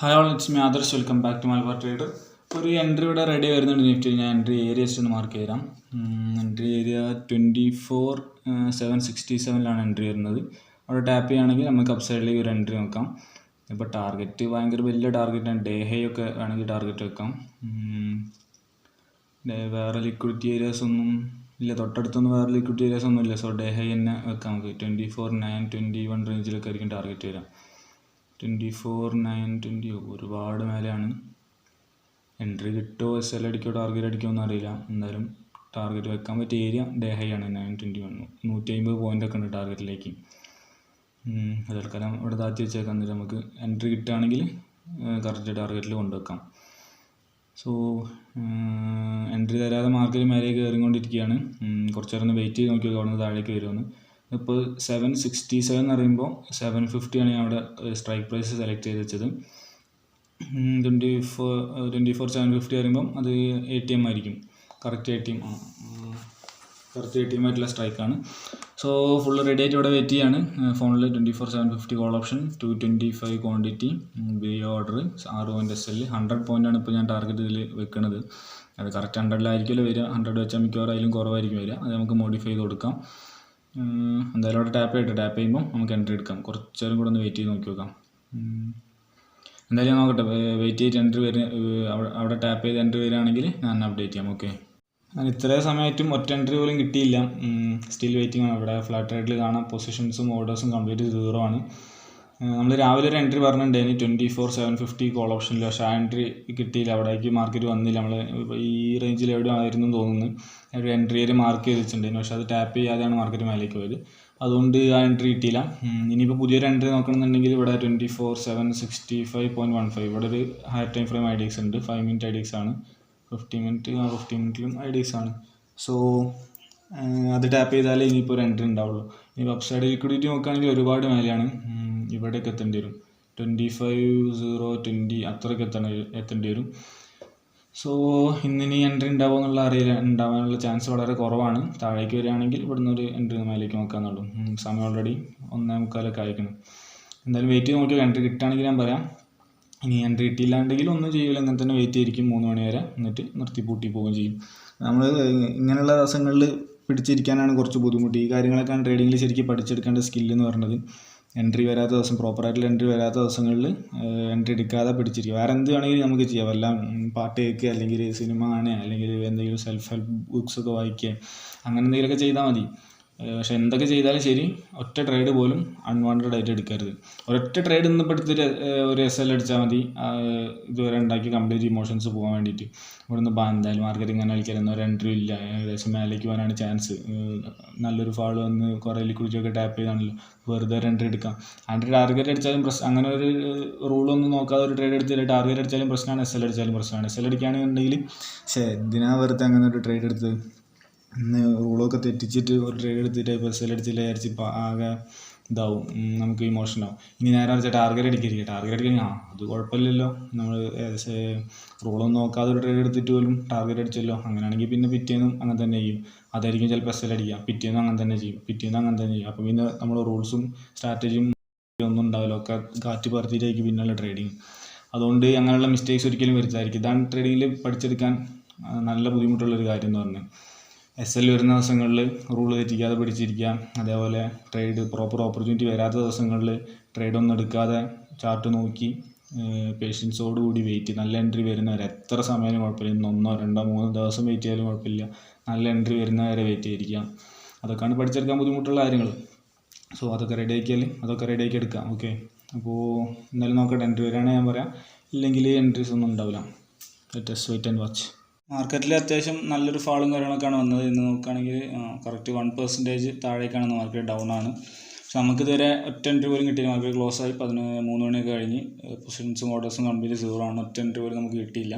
Hi all, it's me Adarsh. Welcome back to Malabar trader. ഒരു entry ഇവിടെ ready വരുന്നുണ്ട് നിഫ്റ്റിയിൽ. ഞാൻ എൻട്രി ഏരിയസ് ഒന്ന് മാർക്ക് ചെയ്തരാം. എൻട്രി ഏരിയ 24,767 എൻട്രി വരുന്നത്. അവിടെ ടാപ്പ് ചെയ്യുകയാണെങ്കിൽ നമുക്ക് അപ്സൈഡിലേക്ക് ഒരു എൻട്രി നോക്കാം. ഇപ്പോൾ ടാർഗറ്റ് ഭയങ്കര വലിയ ടാർഗറ്റാണ്. ഡേ ഹൈ ഒക്കെ വേണമെങ്കിൽ ടാർഗറ്റ് വെക്കാം. വേറെ ലിക്വിഡിറ്റി ഏരിയാസ് ഒന്നും ഇല്ല, തൊട്ടടുത്തൊന്നും വേറെ ലിക്വിഡിറ്റി ഏരിയാസ് ഒന്നും ഇല്ല. സോ ഡേ ഹൈ തന്നെ വെക്കാം. നമുക്ക് 24,921 റേഞ്ചിലൊക്കെ ആയിരിക്കും ടാർഗറ്റ് വരാം. 24,920 ഒരുപാട് മേലെയാണ്. എൻട്രി കിട്ടുമോ, SL അടിക്കോ, ടാർഗറ്റ് അടിക്കുമോ എന്നറിയില്ല. എന്തായാലും ടാർഗറ്റ് വെക്കാൻ പറ്റിയ ഏരിയ ഡേ ഹൈ ആണ് 921. 150 പോയിൻ്റൊക്കെ ഉണ്ട് ടാർഗറ്റിലേക്ക്. തൽക്കാലം ഇവിടെ താഴ്ത്തി വെച്ചേക്കാം. എന്നിട്ട് നമുക്ക് എൻട്രി കിട്ടുകയാണെങ്കിൽ കറക്റ്റ് ടാർഗറ്റിൽ കൊണ്ടുവെക്കാം. സോ എൻട്രി തരാതെ മാർക്കറ്റ് മേലേക്ക് കയറിക്കൊണ്ടിരിക്കുകയാണ്. കുറച്ച് നേരം വെയിറ്റ് ചെയ്ത് നോക്കി അവിടെ നിന്ന് താഴേക്ക് വരുമെന്ന്. ഇപ്പോൾ 767 എന്ന് പറയുമ്പോൾ 750 ആണ് ഞാൻ അവിടെ സ്ട്രൈക്ക് പ്രൈസ് സെലക്ട് ചെയ്ത് വെച്ചത്. 24,750 പറയുമ്പം അത് ATM ആയിരിക്കും. കറക്റ്റ് ATM ആയിട്ടുള്ള സ്ട്രൈക്കാണ്. സോ ഫുള്ള് റെഡി ആയിട്ട് ഇവിടെ വെയിറ്റ് ചെയ്യാണ്. ഫോണിൽ 24,750 call option, 225 quantity, B order, 6 point SL, 100 പോയിൻ്റാണ് ഇപ്പോൾ ഞാൻ ടാർഗറ്റ് ഇതിൽ വെക്കുന്നത്. അത് കറക്റ്റ് 100-ലായിരിക്കുമല്ലോ വരിക. 100 വെച്ചാൽ മിക്കവാറും അതിലും കുറവായിരിക്കും വരിക. അത് നമുക്ക് മോഡിഫൈ ചെയ്ത് കൊടുക്കാം. എന്തായാലും അവിടെ ടാപ്പ് ചെയ്യുമ്പോൾ നമുക്ക് എൻട്രി എടുക്കാം. കുറച്ച് നേരം കൂടെ ഒന്ന് വെയിറ്റ് ചെയ്ത് നോക്കി നോക്കാം. എന്തായാലും ഞാൻ നോക്കട്ടെ. വെയിറ്റ് ചെയ്തിട്ട് എൻട്രി അവിടെ ടാപ്പ് ചെയ്ത് എൻട്രി വരികയാണെങ്കിൽ ഞാൻ അപ്ഡേറ്റ് ചെയ്യാം. ഓക്കെ, ഞാൻ ഇത്രയും സമയമായിട്ടും ഒറ്റ എൻട്രി പോലും കിട്ടിയില്ല. സ്റ്റിൽ വെയിറ്റിംഗ് ആണ്. ഇവിടെ ഫ്ലാറ്റ് റേറ്റിൽ കാണാം പൊസിഷൻസും ഓർഡേഴ്സും കംപ്ലീറ്റ് 0 ആണ്. നമ്മൾ രാവിലെ ഒരു എൻട്രി പറഞ്ഞിട്ടുണ്ടായിരുന്നു 24,750 കോൾ ഓപ്ഷനിൽ. പക്ഷേ ആ എൻട്രി കിട്ടിയില്ല. അവിടേക്ക് മാർക്കറ്റ് വന്നില്ല. നമ്മൾ ഈ റേഞ്ചിൽ എവിടെയും ആയിരുന്നു തോന്നുന്നു. ഒരു എൻട്രി വരെ മാർക്ക് ചെയ്ത് വെച്ചിട്ടുണ്ടായിരുന്നു. പക്ഷേ അത് ടാപ്പ് ചെയ്യാതെയാണ് മാർക്കറ്റ് മേലേക്ക് പോയത്. അതുകൊണ്ട് ആ എൻട്രി കിട്ടിയില്ല. ഇനിയിപ്പോൾ പുതിയൊരു എൻട്രി നോക്കണമെന്നുണ്ടെങ്കിൽ ഇവിടെ 24,765.15 ഇവിടെ ഒരു ഹയർ ടൈം ഫ്രെയിം IDX ഉണ്ട്. 5 മിനിറ്റ് IDX ആണ്. 15 മിനിറ്റിലും IDX ആണ്. സോ അത് ടാപ്പ് ചെയ്താലേ ഇനിയിപ്പോൾ ഒരു എൻട്രി ഉണ്ടാവുള്ളൂ. ഇനി അപ്സൈഡ് ലിക്വിഡിറ്റി നോക്കുകയാണെങ്കിൽ ഒരുപാട് മേലെയാണ്. ഇവിടേക്ക് എത്തേണ്ടി വരും. 25,020 അത്രയ്ക്ക് എത്തേണ്ടി വരും. സോ ഇന്നിനി എൻട്രി ഉണ്ടാവുമോ എന്നുള്ള അറിയില്ല. ഉണ്ടാവാനുള്ള ചാൻസ് വളരെ കുറവാണ്. താഴേക്ക് വരികയാണെങ്കിൽ ഇവിടുന്ന് ഒരു എൻട്രി മേലേക്ക് നോക്കാമെന്നുള്ളൂ. സമയം ഓൾറെഡി 1:45 അയക്കണം. എന്തായാലും വെയിറ്റ് ചെയ്ത് നോക്കിയാൽ എൻട്രി കിട്ടുകയാണെങ്കിൽ ഞാൻ പറയാം. ഇനി എൻട്രി കിട്ടിയില്ലാണ്ടെങ്കിൽ ഒന്നും ചെയ്യില്ല, ഇങ്ങനെ തന്നെ വെയിറ്റ് ചെയ്തിരിക്കും 3 മണി വരെ. എന്നിട്ട് നിർത്തി പൂട്ടി പോവുകയും ചെയ്യും. നമ്മൾ ഇങ്ങനെയുള്ള ദിവസങ്ങളിൽ പിടിച്ചിരിക്കാനാണ് കുറച്ച് ബുദ്ധിമുട്ട്. ഈ കാര്യങ്ങളൊക്കെയാണ് ട്രേഡിങ്ങിൽ ശരിക്കും പഠിച്ചെടുക്കേണ്ട സ്കില്ലെന്ന് പറയുന്നത്. എൻട്രി വരാത്ത ദിവസം, പ്രോപ്പറായിട്ടുള്ള എൻട്രി വരാത്ത ദിവസങ്ങളിൽ എൻട്രി എടുക്കാതെ പിടിച്ചിരിക്കുക. വേറെ എന്ത് വേണമെങ്കിലും നമുക്ക് ചെയ്യാം. എല്ലാം പാട്ട് കേൾക്കുക, അല്ലെങ്കിൽ സിനിമ കാണുക, അല്ലെങ്കിൽ എന്തെങ്കിലും സെൽഫ് ഹെൽപ്പ് ബുക്സൊക്കെ വായിക്കുക, അങ്ങനെ എന്തെങ്കിലുമൊക്കെ ചെയ്താൽ മതി. പക്ഷെ എന്തൊക്കെ ചെയ്താലും ശരി, ഒറ്റ ട്രേഡ് പോലും അൺവാണ്ടഡ് ആയിട്ട് എടുക്കരുത്. ഒരൊറ്റ ട്രേഡ് ഇന്നിപ്പോൾ എടുത്തിട്ട് ഒരു SL അടിച്ചാൽ മതി. ഇതുവരെ ഉണ്ടാക്കി കംപ്ലീറ്റ് ഇമോഷൻസ് പോകാൻ വേണ്ടിയിട്ട്. ഇവിടുന്ന് എന്തായാലും മാർക്കറ്റ് ഇങ്ങനെ കളിക്കാൻ ഒരു എൻട്രി ഇല്ല, ഏകദേശം മേലേക്ക് പോകാനാണ് ചാൻസ്. നല്ലൊരു ഫാൾ വന്ന് കുറേ ലിക്വിഡിറ്റിയൊക്കെ ടാപ്പ് ചെയ്താണല്ലോ, വെറുതെ ഒരു എൻട്രി എടുക്കാം. അതിൻ്റെ ടാർഗറ്റ് അടിച്ചാലും പ്രശ്നം. അങ്ങനെ ഒരു റൂളൊന്നും നോക്കാതെ ഒരു ട്രേഡ് എടുത്തില്ല, ടാർഗറ്റ് അടിച്ചാലും പ്രശ്നമാണ്, SL അടിച്ചാലും പ്രശ്നമാണ്. SL അടിക്കുകയാണെന്നുണ്ടെങ്കിൽ എന്തിനാ വെറുതെ അങ്ങനെ ഒരു ട്രേഡ് എടുത്തത്, ഇന്ന് റൂളൊക്കെ തെറ്റിച്ചിട്ട് ഒരു ട്രേഡ് എടുത്തിട്ട് ഇപ്പോൾ SL അടിച്ചില്ല വിചാരിച്ച് ഇപ്പോൾ ആകെ ഇതാവും, നമുക്ക് ഇമോഷനാവും. ഇനി നേരെ മറിച്ച് ടാർഗറ്റ് അടിക്കുക. ടാർഗറ്റ് അടിക്കുക അത് കുഴപ്പമില്ലല്ലോ, നമ്മൾ റൂളൊന്നും നോക്കാതെ ഒരു ട്രേഡ് എടുത്തിട്ട് പോലും ടാർഗറ്റ് അടിച്ചല്ലോ. അങ്ങനെയാണെങ്കിൽ പിന്നെ പിറ്റേന്നും അങ്ങനെ തന്നെ ചെയ്യും. അതായിരിക്കും ചിലപ്പോൾ SL അടിക്കുക, പിറ്റേന്നും അങ്ങനെ തന്നെ ചെയ്യും. അപ്പോൾ പിന്നെ നമ്മൾ റൂൾസും സ്ട്രാറ്റജിയും ഒന്നും ഉണ്ടാവില്ല, ഒക്കെ കാറ്റ് പറത്തിയിട്ടായിരിക്കും പിന്നെയുള്ള ട്രേഡിങ്. അതുകൊണ്ട് അങ്ങനെയുള്ള മിസ്റ്റേക്സ് ഒരിക്കലും വരുത്താതിരിക്കും. ഇതാണ് ട്രേഡിങ്ങിൽ പഠിച്ചെടുക്കാൻ നല്ല ബുദ്ധിമുട്ടുള്ളൊരു കാര്യം എന്ന് പറഞ്ഞാൽ. SL വരുന്ന ദിവസങ്ങളിൽ റൂൾ തെറ്റിക്കാതെ പിടിച്ചിരിക്കുക. അതേപോലെ ട്രേഡ് പ്രോപ്പർ ഓപ്പർച്യൂണിറ്റി വരാത്ത ദിവസങ്ങളിൽ ട്രേഡ് ഒന്നും എടുക്കാതെ ചാർട്ട് നോക്കി പേഷ്യൻസോടുകൂടി വെയിറ്റ് ചെയ്യും. നല്ല എൻട്രി വരുന്നവരെ എത്ര സമയം കുഴപ്പമില്ല, 1, 2, 3 ദിവസം വെയിറ്റ് ചെയ്യാലും കുഴപ്പമില്ല. നല്ല എൻട്രി വരുന്നവരെ വെയിറ്റ് ചെയ്തിരിക്കുക. അതൊക്കെയാണ് പഠിച്ചെടുക്കാൻ ബുദ്ധിമുട്ടുള്ള കാര്യങ്ങൾ. സോ അതൊക്കെ റെഡിയാക്കി എടുക്കാം. ഓക്കെ, അപ്പോൾ എന്തായാലും നോക്കട്ടെ. എൻട്രി വരികയാണെങ്കിൽ ഞാൻ പറയാം, ഇല്ലെങ്കിൽ എൻട്രീസ് ഒന്നും ഉണ്ടാവില്ല. Let wait and watch. മാർക്കറ്റിൽ അത്യാവശ്യം നല്ലൊരു ഫാളും കാര്യങ്ങളൊക്കെയാണ് വന്നത്. ഇന്ന് നോക്കുകയാണെങ്കിൽ കറക്റ്റ് 1% താഴേക്കാണ് മാർക്കറ്റ് ഡൗൺ ആണ്. പക്ഷെ നമുക്കിതുവരെ ഒറ്റ എൻട്രി പോലും കിട്ടിയില്ല. മാർക്കറ്റ് ക്ലോസ് ആയി 3 മണിയൊക്കെ കഴിഞ്ഞ്. പൊസിഷൻസും ഓർഡേഴ്സും കംപ്ലീറ്റ് 0 ആണ്. ഒറ്റ എൻട്രി പോലും നമുക്ക് കിട്ടിയില്ല.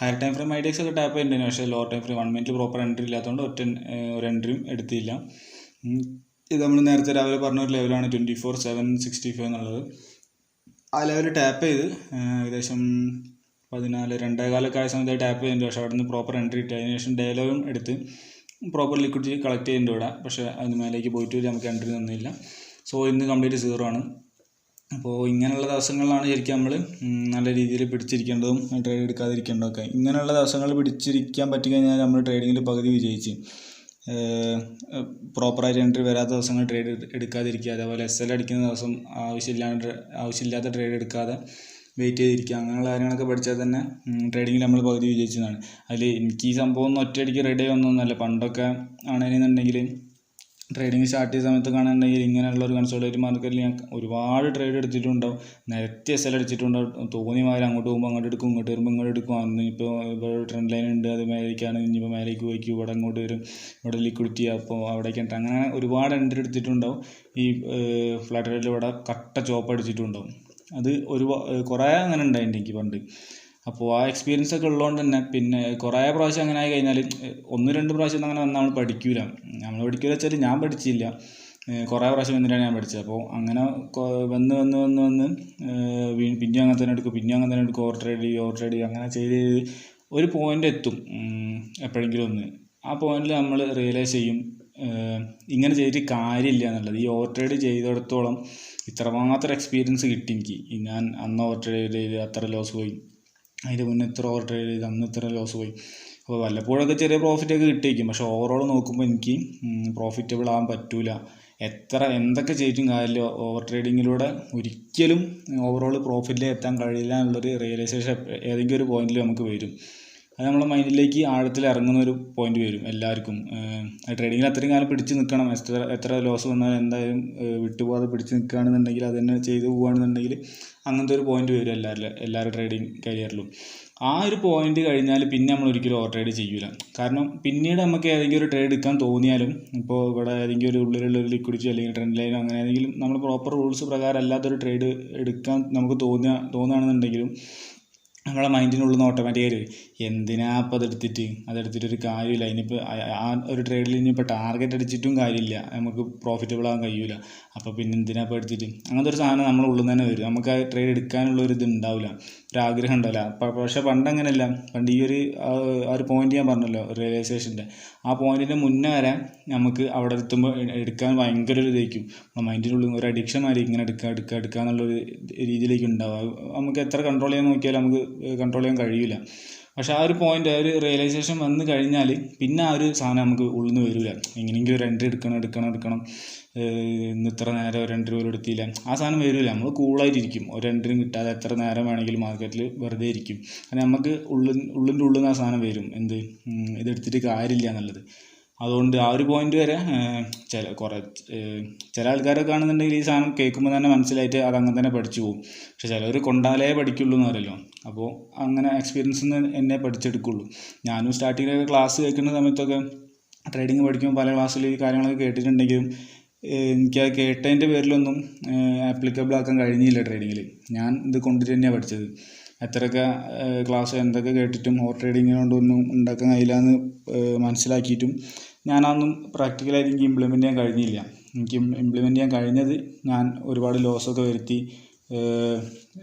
ഹയർ ടൈം ഫ്രെയിം IDX ഒക്കെ ടാപ്പ് ചെയ്തിട്ടുണ്ടായിരുന്നു. പക്ഷേ low time frame 1 minute proper entry ഇല്ലാത്തതുകൊണ്ട് ഒരു എൻട്രിയും എടുത്തില്ല. ഇത് നമ്മൾ നേരത്തെ രാവിലെ പറഞ്ഞ ഒരു ലെവലാണ് 24,765 എന്നുള്ളത്. ആ ലെവൽ ടാപ്പ് ചെയ്ത് ഏകദേശം 14-2:15 ആയ സമയത്ത് ടാപ്പ് ചെയ്യുന്നുണ്ട്. പക്ഷേ അവിടെ നിന്ന് പ്രോപ്പർ എൻട്രി കിട്ടി. അതിനുശേഷം ഡേ ലോയും എടുത്ത് പ്രോപ്പർ ലിക്വിഡിറ്റി കളക്ട് ചെയ്യുന്നുണ്ട് ഇവിടെ. പക്ഷേ അതിന് മേലേക്ക് പോയിട്ട് നമുക്ക് എൻട്രി തന്നില്ല. സോ ഇന്ന് കംപ്ലീറ്റ് 0 ആണ്. അപ്പോൾ ഇങ്ങനെയുള്ള ദിവസങ്ങളിലാണ് ശരിക്കും നമ്മൾ നല്ല രീതിയിൽ പിടിച്ചിരിക്കേണ്ടതും ട്രേഡ് എടുക്കാതിരിക്കേണ്ടതൊക്കെ. ഇങ്ങനെയുള്ള ദിവസങ്ങൾ പിടിച്ചിരിക്കാൻ പറ്റിക്കഴിഞ്ഞാൽ നമ്മൾ ട്രേഡിങ്ങിൽ പകുതി വിജയിച്ച്. പ്രോപ്പറായിട്ട് എൻട്രി വരാത്ത ദിവസങ്ങൾ ട്രേഡ് എടുക്കാതിരിക്കുക. അതേപോലെ SL അടിക്കുന്ന ദിവസം ആവശ്യമില്ലാത്ത ട്രേഡ് എടുക്കാതെ വെയിറ്റ് ചെയ്തിരിക്കുക. അങ്ങനെയുള്ള കാര്യങ്ങളൊക്കെ പഠിച്ചാൽ തന്നെ ട്രേഡിങ്ങിൽ നമ്മൾ പകുതി വിജയിച്ചതാണ്. അതിൽ എനിക്ക് ഈ സംഭവം ഒന്നും ഒറ്റയടിക്ക് റെഡി ആവുന്നൊന്നുമല്ല. പണ്ടൊക്കെ ആണെന്നുണ്ടെങ്കിൽ ട്രേഡിങ് സ്റ്റാർട്ട് ചെയ്ത സമയത്ത് കാണുന്നുണ്ടെങ്കിൽ ഇങ്ങനെയുള്ള ഒരു കൺസോളിഡേറ്റ് മാർക്കറ്റിൽ ഞാൻ ഒരുപാട് ട്രേഡ് എടുത്തിട്ടുണ്ടാവും. നിരത്തി SL അടിച്ചിട്ടുണ്ടാവും. തോന്നിയ മാതിരി അങ്ങോട്ട് പോകുമ്പോൾ അങ്ങോട്ട് എടുക്കും, ഇങ്ങോട്ട് വരുമ്പോൾ ഇങ്ങോട്ട് എടുക്കും. അന്ന് ഇപ്പോൾ ട്രെൻഡ് ലൈൻ ഉണ്ട്, അത് മേലേക്കാണ്, ഇനിയിപ്പോൾ മേലേക്ക് പോയിക്കും, ഇവിടെ അങ്ങോട്ട് വരും, ഇവിടെ ലിക്വിഡിറ്റി അപ്പോൾ അവിടേക്ക് ഉണ്ട്. അങ്ങനെ ഒരുപാട് എൻട്രി എടുത്തിട്ടുണ്ടാവും. ഈ ഫ്ലാറ്റ് റേറ്റിൽ ഇവിടെ കട്ട ചോപ്പ് അടിച്ചിട്ടുണ്ടാവും. അത് കുറേ അങ്ങനെ ഉണ്ടായിട്ടുണ്ട് എനിക്ക് പണ്ട്. അപ്പോൾ ആ എക്സ്പീരിയൻസ് ഒക്കെ ഉള്ളതുകൊണ്ട് തന്നെ പിന്നെ കുറേ പ്രാവശ്യം അങ്ങനെ ആയി കഴിഞ്ഞാൽ 1-2 പ്രാവശ്യം അങ്ങനെ വന്നാൽ നമ്മൾ പഠിക്കില്ല വെച്ചാൽ ഞാൻ പഠിച്ചില്ല. കുറേ പ്രാവശ്യം വന്നിട്ടാണ് ഞാൻ പഠിച്ചത്. അപ്പോൾ അങ്ങനെ വന്ന് പിന്നെയും അങ്ങനെ തന്നെ എടുക്കും ഓവർ ട്രേഡ് ചെയ്യും അങ്ങനെ ചെയ്ത് ഒരു പോയിൻ്റ് എത്തും എപ്പോഴെങ്കിലും ഒന്ന്. ആ പോയിന്റിൽ നമ്മൾ റിയലൈസ് ചെയ്യും ഇങ്ങനെ ചെയ്തിട്ട് കാര്യമില്ല എന്നുള്ളത്. ഈ ഓവർ ട്രേഡ് ചെയ്തിടത്തോളം ഇത്രമാത്രം എക്സ്പീരിയൻസ് കിട്ടി എനിക്ക്. ഞാൻ അന്ന് ഓവർ ട്രേഡ് ചെയ്ത് അത്ര ലോസ് പോയി, അതിൻ്റെ മുന്നേ ഇത്ര ഓവർ ട്രേഡ് ചെയ്ത് അന്ന് ഇത്ര ലോസ് പോയി. അപ്പോൾ വല്ലപ്പോഴൊക്കെ ചെറിയ പ്രോഫിറ്റൊക്കെ കിട്ടിയിരിക്കും. പക്ഷേ ഓവറോൾ നോക്കുമ്പോൾ എനിക്ക് പ്രോഫിറ്റബിൾ ആവാൻ പറ്റൂല. എന്തൊക്കെ ചെയ്തിട്ടും കാര്യമില്ല. ഓവർ ട്രേഡിങ്ങിലൂടെ ഒരിക്കലും ഓവറോൾ പ്രോഫിറ്റിൽ എത്താൻ കഴിയില്ല എന്നുള്ളൊരു റിയലൈസേഷൻ ഏതെങ്കിലും ഒരു പോയിന്റിൽ നമുക്ക് വരും. അത് നമ്മളെ മൈൻഡിലേക്ക് ആഴത്തിൽ ഇറങ്ങുന്ന ഒരു പോയിന്റ് വരും എല്ലാവർക്കും. ട്രേഡിങ്ങിൽ അത്രയും കാലം പിടിച്ച് നിൽക്കണം. എത്ര ലോസ് വന്നാലും എന്തായാലും വിട്ടുപോകാതെ പിടിച്ച് നിൽക്കുകയാണെന്നുണ്ടെങ്കിൽ അത് തന്നെ ചെയ്തു പോകുകയാണെന്നുണ്ടെങ്കിൽ അങ്ങനത്തെ ഒരു പോയിന്റ് വരും എല്ലാവരുടെ ട്രേഡിങ് കരിയറിലും. ആ ഒരു പോയിന്റ് കഴിഞ്ഞാൽ പിന്നെ നമ്മൾ ഒരിക്കലും ഓവർ ട്രേഡ് ചെയ്യൂല. കാരണം പിന്നീട് നമുക്ക് ഏതെങ്കിലും ഒരു ട്രേഡ് എടുക്കാൻ തോന്നിയാലും, ഇപ്പോൾ ഇവിടെ ഏതെങ്കിലും ഒരു ഉള്ളിലുള്ള ഒരു ലിക്വിഡിറ്റി അല്ലെങ്കിൽ ട്രെൻഡ് ലൈനോ അങ്ങനെ ഏതെങ്കിലും നമ്മൾ പ്രോപ്പർ റൂൾസ് പ്രകാരം അല്ലാത്തൊരു ട്രേഡ് എടുക്കാൻ നമുക്ക് തോന്നുകയാണെന്നുണ്ടെങ്കിലും നമ്മളെ മൈൻഡിനുള്ളിൽ നിന്ന് ഓട്ടോമാറ്റിക്കായി എന്തിനാ അപ്പോൾ അതെടുത്തിട്ടൊരു കാര്യമില്ല. ഇനിയിപ്പോൾ ആ ഒരു ട്രേഡിൽ ഇനിയിപ്പോൾ ടാർഗറ്റ് അടിച്ചിട്ടും കാര്യമില്ല, നമുക്ക് പ്രോഫിറ്റബിൾ ആകാൻ കഴിയൂല. അപ്പോൾ പിന്നെ എന്തിനാ ഇപ്പോൾ എടുത്തിട്ട് അങ്ങനത്തെ ഒരു സാധനം നമ്മുടെ ഉള്ളിൽ തന്നെ വരും. നമുക്ക് ആ ട്രേഡ് എടുക്കാനുള്ള ഒരു ഇത് ഉണ്ടാവില്ല, ഒരാഗ്രഹം ഉണ്ടാവില്ല. പക്ഷേ പണ്ട് അങ്ങനെയല്ല. പണ്ട് ഈ ഒരു പോയിന്റ് ഞാൻ പറഞ്ഞല്ലോ റിയലൈസേഷൻ്റെ, ആ പോയിന്റിൻ്റെ മുന്നേ വരെ നമുക്ക് അവിടെ എത്തുമ്പോൾ എടുക്കാൻ ഭയങ്കര ഒരു ഇതായിരിക്കും. മൈൻഡിനുള്ളിൽ ഒരു അഡിക്ഷൻ മാതിരി ഇങ്ങനെ എടുക്കുക എന്നുള്ളൊരു രീതിയിലേക്ക് ഉണ്ടാവുക. നമുക്ക് എത്ര കൺട്രോൾ ചെയ്യാൻ നോക്കിയാലും നമുക്ക് കൺട്രോൾ ചെയ്യാൻ കഴിയില്ല. പക്ഷെ ആ ഒരു പോയിന്റ്, ആ ഒരു റിയലൈസേഷൻ വന്നു കഴിഞ്ഞാൽ പിന്നെ ആ ഒരു സാധനം നമുക്ക് ഉള്ളിൽ നിന്ന് വരില്ല. എങ്ങനെയെങ്കിലും ഒരു എൻട്രി എടുക്കണം, ഇന്ന് ഇത്ര നേരം ഒരു എൻട്രി പോലും എടുത്തില്ല, ആ സാധനം വരില്ല. നമ്മൾ കൂളായിട്ടിരിക്കും. ഒരു എൻട്രിയും കിട്ടാതെ എത്ര നേരം വേണമെങ്കിലും മാർക്കറ്റിൽ വെറുതെ ഇരിക്കും. കാരണം നമുക്ക് ഉള്ളിൻ്റെ ഉള്ളിൽ നിന്ന് ആ സാധനം വരും, ഇതെടുത്തിട്ട് കാര്യമില്ല എന്നുള്ളത്. അതുകൊണ്ട് ആ ഒരു പോയിന്റ് വരെ ചില ആൾക്കാരൊക്കെ കാണുന്നുണ്ടെങ്കിൽ ഈ സാധനം കേൾക്കുമ്പോൾ തന്നെ മനസ്സിലായിട്ട് അതങ്ങനെ തന്നെ പഠിച്ചു പോകും. പക്ഷെ ചിലവർ കൊണ്ടാലേ പഠിക്കുള്ളൂ എന്ന് പറയല്ലോ. അപ്പോൾ അങ്ങനെ എക്സ്പീരിയൻസ് എന്നെ പഠിച്ചെടുക്കുള്ളൂ. ഞാനും സ്റ്റാർട്ടിങ്ങിലൊക്കെ ക്ലാസ് കേൾക്കുന്ന സമയത്തൊക്കെ ട്രേഡിങ് പഠിക്കുമ്പോൾ പല ക്ലാസ്സിൽ ഈ കാര്യങ്ങളൊക്കെ കേട്ടിട്ടുണ്ടെങ്കിലും എനിക്ക് ആ കേട്ടതിൻ്റെ പേരിലൊന്നും ആപ്ലിക്കബിൾ ആക്കാൻ കഴിഞ്ഞില്ല ട്രേഡിങ്ങിൽ. ഞാൻ ഇത് കൊണ്ടിട്ട് തന്നെയാണ് പഠിച്ചത്. എത്രയൊക്കെ ക്ലാസ് എന്തൊക്കെ കേട്ടിട്ടും ഓവർ ട്രേഡിങ് കൊണ്ടൊന്നും ഉണ്ടാക്കാൻ കഴിയില്ല എന്ന് മനസ്സിലാക്കിയിട്ടും ഞാനതൊന്നും പ്രാക്ടിക്കലായിട്ട് എനിക്ക് ഇംപ്ലിമെൻറ്റ് ചെയ്യാൻ കഴിഞ്ഞില്ല. എനിക്ക് ഇംപ്ലിമെൻറ്റ് ചെയ്യാൻ കഴിഞ്ഞത് ഞാൻ ഒരുപാട് ലോസൊക്കെ വരുത്തി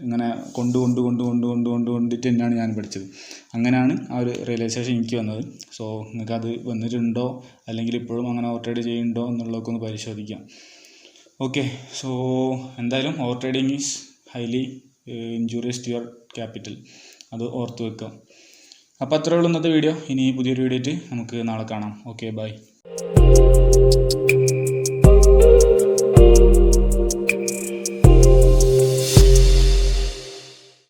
ഇങ്ങനെ കൊണ്ടിട്ട് തന്നെയാണ് ഞാൻ പഠിച്ചത്. അങ്ങനെയാണ് ആ ഒരു റിയലൈസേഷൻ എനിക്ക് വന്നത്. സോ നിങ്ങൾക്കത് വന്നിട്ടുണ്ടോ അല്ലെങ്കിൽ ഇപ്പോഴും അങ്ങനെ ഓവർ ട്രേഡ് ചെയ്യുന്നുണ്ടോ എന്നുള്ളതൊക്കെ ഒന്ന് പരിശോധിക്കാം. ഓക്കെ, സോ എന്തായാലും over trading is highly injurious to your capital, അത് ഓർത്ത് വെക്കുക. അപ്പോൾ അത്രേ ഉള്ളൂ ഇന്നത്തെ വീഡിയോ. ഇനി പുതിയൊരു വീഡിയോ ആയിട്ട് നമുക്ക് നാളെ കാണാം. Okay, by.